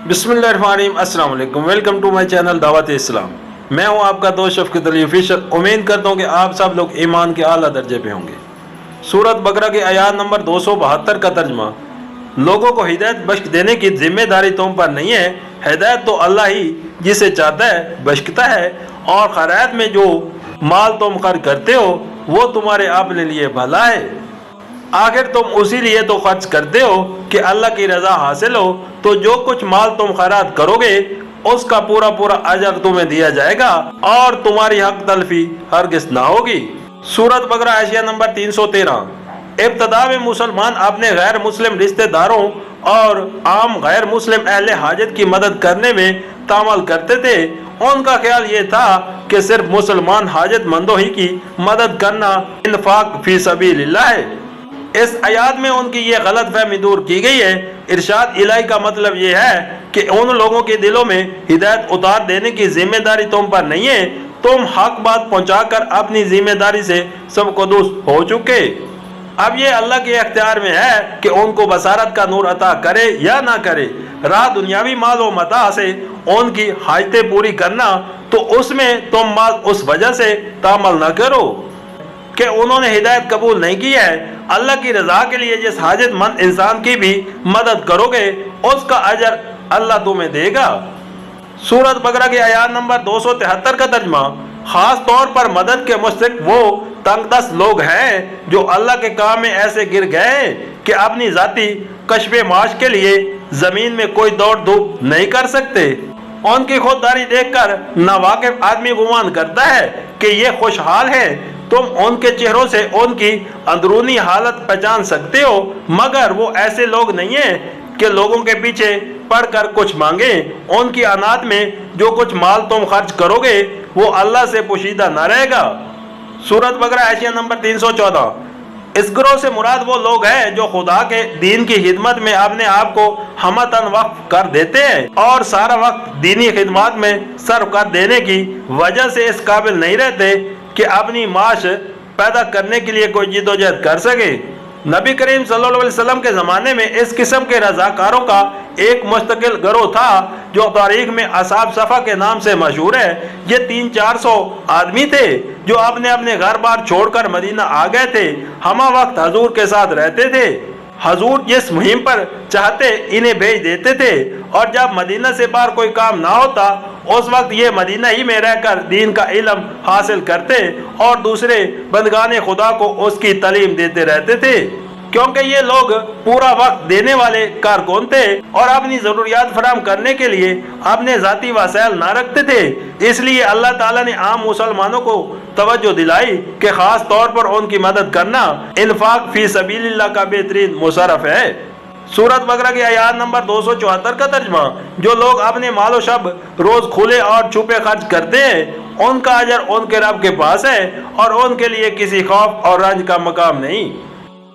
बिस्मिल्लाहिर्रहमानिर्रहीम। अस्सलाम वालेकुम। वेलकम टू माय चैनल दावत इस्लाम। मैं हूं आपका दोस्त शफकत अली ऑफिशियल। उम्मीद करता हूं कि आप सब लोग ईमान के आला दर्जे पे होंगे। सूरत बकरा के आयात नंबर 272 का तर्जमा, लोगों को हिदायत बख्श देने की जिम्मेदारी तुम पर नहीं है, हिदायत तो अल्लाह ही जिसे चाहता है बख्शता है, और खैरात में जो माल तुम खर्च करते हो वो तुम्हारे अपने लिए भला है। आखिर तुम उसी लिए तो खर्च करते हो कि अल्लाह की रजा हासिल हो, तो जो कुछ माल तुम खैरात करोगे उसका पूरा पूरा अजर तुम्हें दिया जाएगा और तुम्हारी हक तलफी हरगिज ना होगी। सूरत बकरा आशिया नंबर 313। इब्तदा में मुसलमान अपने गैर मुस्लिम रिश्तेदारों और आम गैर मुस्लिम अहले हाजत की मदद करने में तामल करते थे। उनका ख्याल ये था कि सिर्फ मुसलमान हाजतमंदों ही की मदद करना इन्फाक फी सबीलिल्लाह है। इस आयात में उनकी ये गलत फहमी दूर की गई है। इरशाद इलाही का मतलब ये है कि उन लोगों के दिलों में हिदायत उतार देने की जिम्मेदारी तुम पर नहीं है, तुम हक बात पहुंचाकर अपनी जिम्मेदारी से सबको दुरुस्त हो चुके। अब ये अल्लाह के इख्तियार में है कि उनको बसारत का नूर अता करे या ना करे। रहा दुनियावी माल व मता से उनकी हाजतें पूरी करना, तो उसमें तुम माल उस वजह से तामल न करो कि उन्होंने हिदायत कबूल नहीं की है। अल्लाह की रजा के लिए जिस हाजतमंद इंसान की भी मदद करोगे उसका अजर अल्लाह तुम्हें देगा। सूरत बकरा के आयात नंबर 273 का तर्जमा, खास तौर पर मदद के मुस्तहिक वो तंगदस्त लोग हैं जो अल्लाह के काम में ऐसे गिर गए कि अपनी जाती कश्फ माश के लिए जमीन में कोई दौड़ धूप नहीं कर सकते। उनकी खुददारी देखकर नावाकिफ आदमी गुमान करता है कि ये खुशहाल है। तुम उनके चेहरों से उनकी अंदरूनी हालत पहचान सकते हो, मगर वो ऐसे लोग नहीं है कि लोगों के पीछे पढ़कर कुछ मांगे। उनकी अनाथ में जो कुछ माल तुम खर्च करोगे वो अल्लाह से पोशीदा न रहेगा। सूरत बकरा आशिया नंबर 314। इस ग्रोह से मुराद वो लोग हैं जो खुदा के दीन की खिदमत में अपने आप को हमतन वक्फ कर देते हैं और सारा वक्त दीनी खिदमत में सर्व कर देने की वजह से इस काबिल नहीं रहते कि अपनी माश पैदा करने के लिए कोई जिद्दोजहद कर सके। नबी करीम सल्लल्लाहु अलैहि वसल्लम के ज़माने में इस किस्म के रज़ाकारों का एक मुस्तकिल गिरोह था जो तारीख में असहाब सफ़ा के नाम से मशहूर है। ये 300-400 आदमी थे जो अपने अपने घर बार छोड़कर मदीना आ गए थे। हमा वक्त हजूर के साथ रहते थे। हजूर जिस मुहिम पर चाहते इन्हें भेज देते थे, और जब मदीना से बाहर कोई काम ना होता उस वक्त ये मदीना ही में रहकर दीन का इल्म हासिल करते और दूसरे बंदगाने खुदा को उसकी तालीम देते रहते थे। क्योंकि ये लोग पूरा वक्त देने वाले कारकुन थे और अपनी ज़रूरियात फराहम करने के लिए अपने ज़ाती वसाइल ना रखते थे, इसलिए अल्लाह ताला ने आम मुसलमानों को तवज्जो दिलाई कि खास तौर पर उनकी मदद करना इन्फाक फी सबीलिल्लाह का बेहतरीन मुशर्रफ है। सूरत बकरा की आयात नंबर 274 का तर्जमा, जो लोग अपने मालो शब रोज खुले और छुपे खर्च करते हैं उनका अजर उनके रब के पास है और उनके लिए किसी खौफ और रंज का मकाम नहीं।